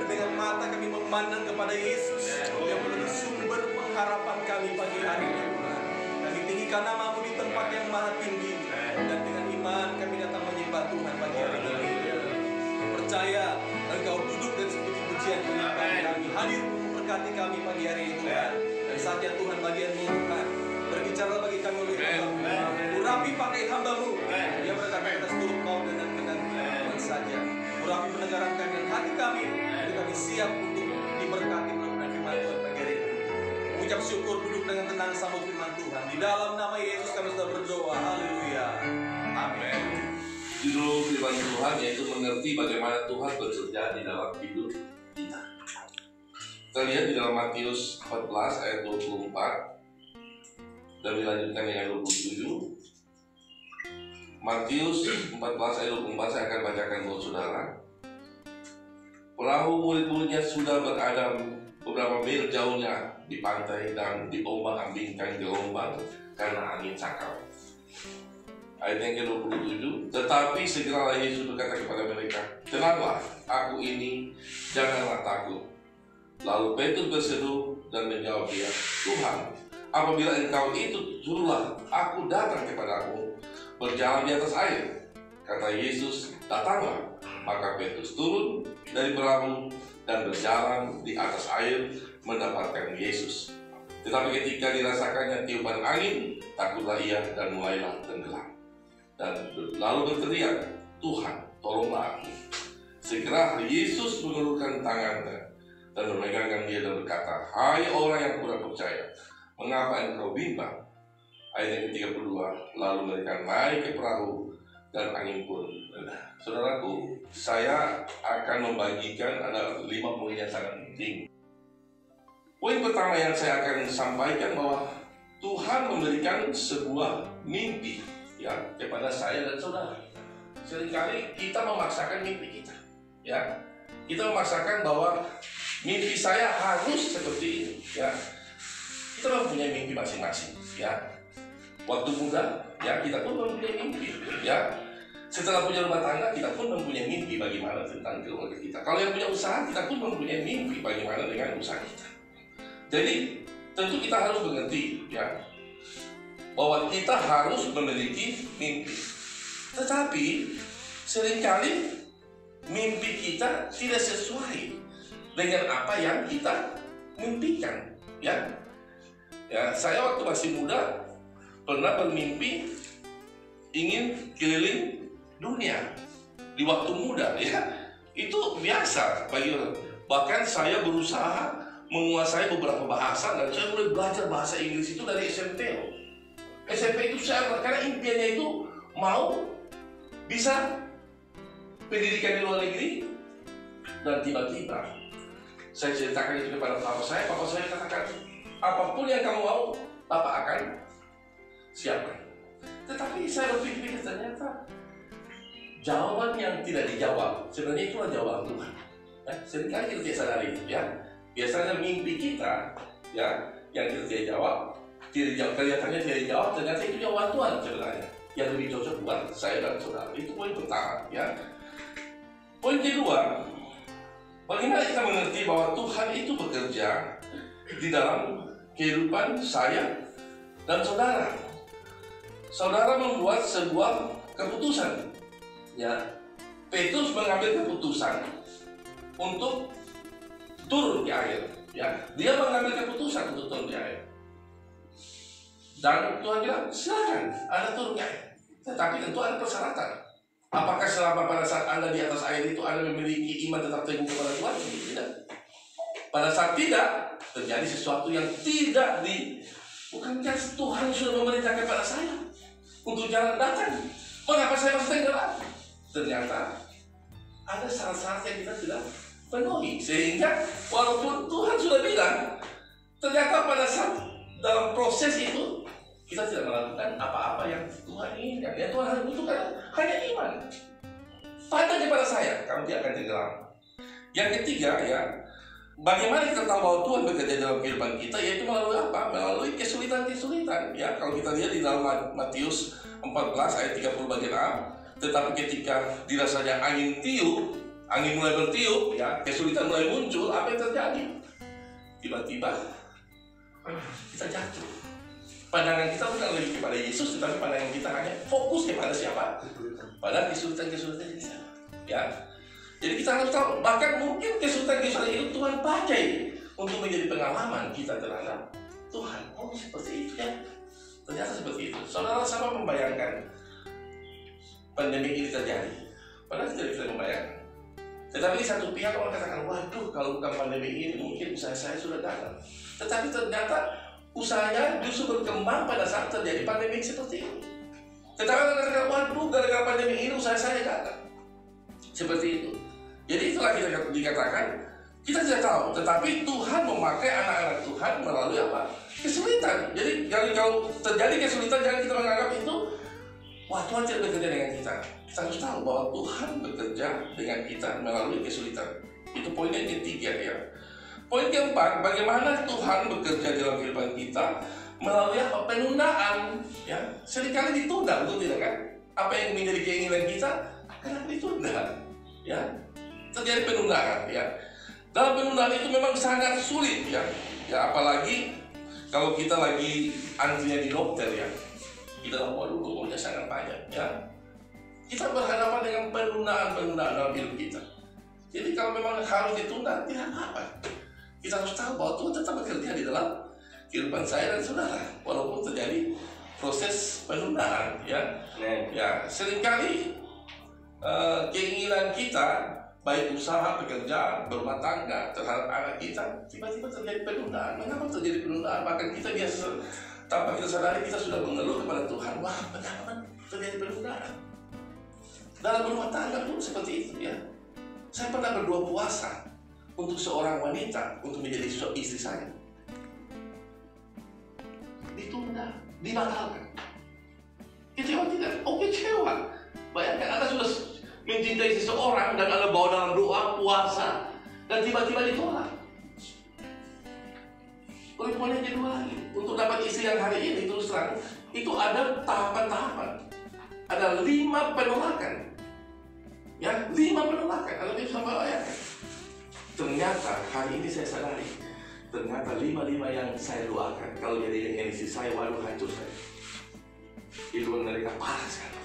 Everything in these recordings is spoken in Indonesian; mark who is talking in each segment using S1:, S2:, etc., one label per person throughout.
S1: Dengan mata kami memandang kepada Yesus yang menjadi sumber pengharapan kami pagi hari ini, Tuhan. Kami tinggikan nama-Mu di tempat yang maha tinggi, dan dengan iman kami datang menyembah Tuhan pagi hari ini. Percaya Engkau duduk dan puji-pujian kami hadir memberkati kami pagi hari ini, Tuhan. Dan saatnya Tuhan bagian-Mu, Tuhan, berbicara bagi kami oleh hamba-Mu. Urapi pakai hamba-Mu yang berkata atas turut mau dengan Tuhan saja. Urapi pendengaran kami dan hati kami, untuk kami siap untuk diberkati melalui firman Tuhan pagi hari ini. Ucap syukur, duduk dengan tenang sambut firman Tuhan. Di dalam nama Yesus kami sudah berdoa. Haleluya. Amin.
S2: Judul firman Tuhan yaitu mengerti bagaimana Tuhan bekerja di dalam hidup kita. Kita lihat di dalam Matius 14 ayat 24 dan dilanjutkan dengan 27. Matius 14 ayat 24 saya akan bacakan buat saudara. Perahu murid-muridnya sudah berada beberapa mil jauhnya di pantai dan diombang-ambingkan gelombang karena angin sakau. Ayat yang ke-27, tetapi segeralah Yesus berkata kepada mereka, tenanglah, aku ini, janganlah takut. Lalu Petrus berseru dan menjawab dia, Tuhan, apabila Engkau itu, suruhlah aku datang kepadamu, berjalan di atas air. Kata Yesus, datanglah. Maka Petrus turun dari perahu dan berjalan di atas air mendapatkan Yesus. Tetapi ketika dirasakannya tiupan angin, takutlah ia dan mulailah tenggelam. Dan lalu berteriak, Tuhan, tolonglah aku. Segera Yesus mengulurkan tangannya dan memegangkan dia dan berkata, hai orang yang kurang percaya, mengapa engkau bimbang? Ayat yang ke-32, lalu mereka naik ke perahu dan angin pun reda. Saudaraku, saya akan membagikan ada 5 poin yang sangat penting. Poin pertama yang saya akan sampaikan bahwa Tuhan memberikan sebuah mimpi ya kepada saya dan saudara. Seringkali kita memaksakan mimpi kita, ya. Kita memaksakan bahwa mimpi saya harus seperti ini, ya. Kita mempunyai mimpi masing-masing, ya. Waktu muda, ya kita pun mempunyai mimpi, ya. Setelah punya rumah tangga, kita pun mempunyai mimpi bagaimana tentang keluarga kita. Kalau yang punya usaha, kita pun mempunyai mimpi bagaimana dengan usaha kita. Jadi tentu kita harus mengerti, ya, bahwa kita harus memiliki mimpi. Tetapi seringkali mimpi kita tidak sesuai dengan apa yang kita mimpikan, ya. Ya, saya waktu masih muda pernah bermimpi ingin keliling dunia di waktu muda, ya. Itu biasa bagi orang. Bahkan saya berusaha menguasai beberapa bahasa dan saya mulai belajar bahasa Inggris itu dari SMP. SMP itu saya, karena impiannya itu mau bisa pendidikan di luar negeri, dan tiba-tiba saya ceritakan itu kepada papa saya katakan, apapun yang kamu mau, papa akan siapkan. Tetapi saya berpikir ternyata jawaban yang tidak dijawab, sebenarnya itulah jawaban Tuhan. Ya, seringkali kita tidak sadari itu, ya. Biasanya mimpi kita, ya, yang kita tidak jawab, kelihatannya tidak dijawab, ternyata itu jawaban Tuhan sebenarnya yang lebih cocok buat saya dan saudara. Itu poin pertama, ya. Poin kedua, bagaimana kita mengerti bahwa Tuhan itu bekerja di dalam kehidupan saya dan saudara. Saudara membuat sebuah keputusan, ya. Petrus mengambil keputusan untuk turun di air, ya. Dia mengambil keputusan untuk turun di air. Dan Tuhan bilang, silakan Anda turun ke air. Tetapi tentu ada persyaratan. Apakah selama pada saat Anda di atas air itu Anda memiliki iman tetap teguh kepada Tuhan? Tidak. Pada saat tidak, terjadi sesuatu yang tidak bukankah Tuhan sudah memerintahkan kepada saya untuk jalan datang? Mengapa saya masih tenggelam? Ternyata ada syarat-syarat yang kita tidak penuhi. Sehingga walaupun Tuhan sudah bilang, ternyata pada saat dalam proses itu kita tidak melakukan apa-apa yang Tuhan inginkan. Yang Tuhan butuhkan hanya iman. Pandang kepada saya, kamu tidak akan tenggelam. Yang ketiga, ya, bagaimana kita tahu bahwa Tuhan bekerja dalam kehidupan kita, yaitu melalui apa? Melalui kesulitan-kesulitan. Ya, kalau kita lihat di dalam Matius 14 ayat 30 bagian A, tetapi ketika dirasanya angin tiup, angin mulai bertiup, ya, kesulitan mulai muncul, apa yang terjadi? Tiba-tiba kita jatuh. Pandangan kita bukan lagi kepada Yesus, tetapi pandangan kita hanya fokus kepada siapa? Pada kesulitan-kesulitan kita. Ya. Jadi kita harus tahu, bahkan mungkin kesulitan-kesulitan itu Tuhan pakai untuk menjadi pengalaman kita terhadap Tuhan. Oh, seperti itu ya. Ternyata seperti itu. Saudara sama membayangkan pandemi ini terjadi. Padahal kita tidak bisa membayangkan. Tetapi di satu pihak orang katakan, waduh, kalau bukan pandemi ini mungkin usaha saya sudah gagal. Tetapi ternyata usahanya justru berkembang pada saat terjadi pandemi seperti ini. Tetapi orang katakan, waduh, gara-gara pandemi ini usaha saya gagal. Seperti itu. Jadi itulah kita dikatakan, kita tidak tahu. Tetapi Tuhan memakai anak-anak Tuhan melalui apa? Kesulitan. Jadi kalau terjadi kesulitan, jangan kita menganggap itu, wah, Tuhan tidak bekerja dengan kita. Kita harus tahu bahwa Tuhan bekerja dengan kita melalui kesulitan. Itu poin yang ketiga ya. Poin keempat, bagaimana Tuhan bekerja dalam kehidupan kita melalui apa? Penundaan. Ya, seringkali ditunda, betul tidak kan? Apa yang menjadi keinginan kita akan ditunda. Ya, terjadi penundaan. Ya, dalam penundaan itu memang sangat sulit ya. Ya, apalagi kalau kita lagi antrinya di dokter ya. Kita tahu, waduh, umurnya sangat banyak ya. Kita berhadapan dengan penundaan dalam hidup kita. Jadi kalau memang harus ditunda, tidak apa-apa. Kita harus tahu bahwa Tuhan tetap bekerja di dalam kehidupan saya dan saudara, walaupun terjadi proses penundaan ya. Ya, seringkali keinginan kita, baik usaha, pekerjaan, berumah tangga, terhadap anak kita, tiba-tiba terjadi penundaan. Mengapa terjadi penundaan? Bahkan kita biasa tanpa kita sadari, kita sudah mengeluh kepada Tuhan. Wah, mengapa terjadi penundaan? Dalam berumah tangga pun seperti itu ya. Saya pernah berdoa puasa untuk seorang wanita untuk menjadi istri saya. Ditunda, dibatalkan. Kecewa tidak? Oh, kecewa. Bayangkan Anda sudah mencintai seseorang dan Anda bawa dalam doa puasa dan tiba-tiba ditolak. Poin-poinnya jadi dua lagi. Untuk dapat istri yang hari ini terus terang, itu ada tahapan-tahapan. Ada 5 penolakan. Ya, 5 penolakan. Anda bisa bayangkan. Ternyata hari ini saya sadari, ternyata 5 yang saya doakan kalau jadi dengan istri saya, waduh, hancur saya. Hidup mereka parah sekali.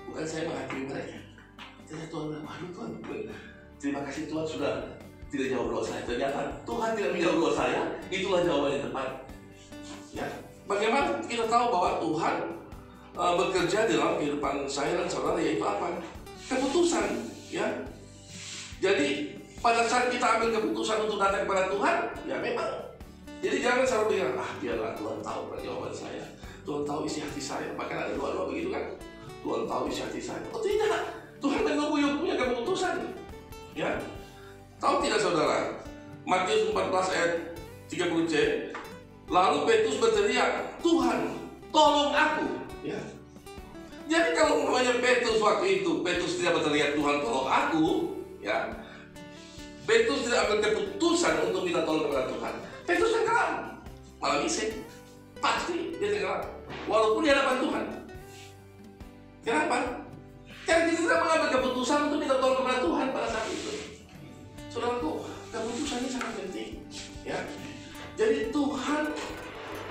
S2: Bukan saya menghakimi mereka. Ternyata Tuhan bilang, waduh Tuhan, terima kasih Tuhan sudah tidak jawab doa saya. Ternyata Tuhan tidak menjawab doa saya. Itulah jawaban yang tepat. Ya, bagaimana kita tahu bahwa Tuhan bekerja dalam kehidupan saya dan saudara, yaitu apa? Keputusan. Ya, jadi pada saat kita ambil keputusan untuk datang kepada Tuhan, ya memang. Jadi jangan selalu bilang, biarlah Tuhan tahu jawaban saya. Tuhan tahu isi hati saya. Bahkan ada doa-doa begitu kan? Tuhan tahu isi hati saya. Oh tidak, Tuhan menunggu yang punya keputusan. Ya, tahu tidak saudara? Matius 14 ayat 30c. Lalu Petrus berteriak, Tuhan, tolong aku. Ya. Jadi kalau namanya Petrus waktu itu, Petrus tidak berteriak, Tuhan tolong aku. Ya. Petrus tidak ambil keputusan untuk minta tolong kepada Tuhan. Petrus tenggelam, malah misik. Pasti dia tenggelam, walaupun di hadapan Tuhan. Kenapa? Karena kita tidak mengambil keputusan untuk minta tolong kepada Tuhan pada saat itu. Saudaraku, keputusan ini sangat penting. Ya. Jadi Tuhan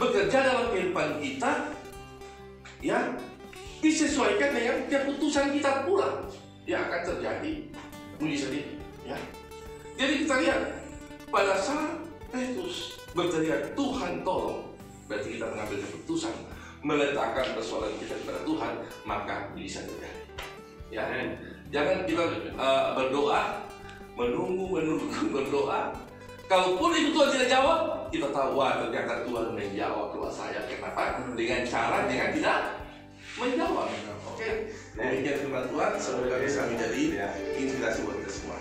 S2: bekerja dalam kehidupan kita, ya, disesuaikan dengan keputusan kita pula yang akan terjadi. Mujizat itu, ya. Jadi kita lihat pada saat Petrus berteriak, Tuhan tolong, berarti kita mengambil keputusan meletakkan persoalan kita kepada Tuhan, maka bisa terjadi. Ya, jangan kita berdoa, menunggu berdoa. Kalaupun itu Tuhan tidak jawab, kita tahu, wah ternyata Tuhan menjawab doa saya. Kenapa? Dengan cara dengan tidak menjawab. Oke, demikian firman Tuhan. Semoga bisa menjadi inspirasi buat kita semua.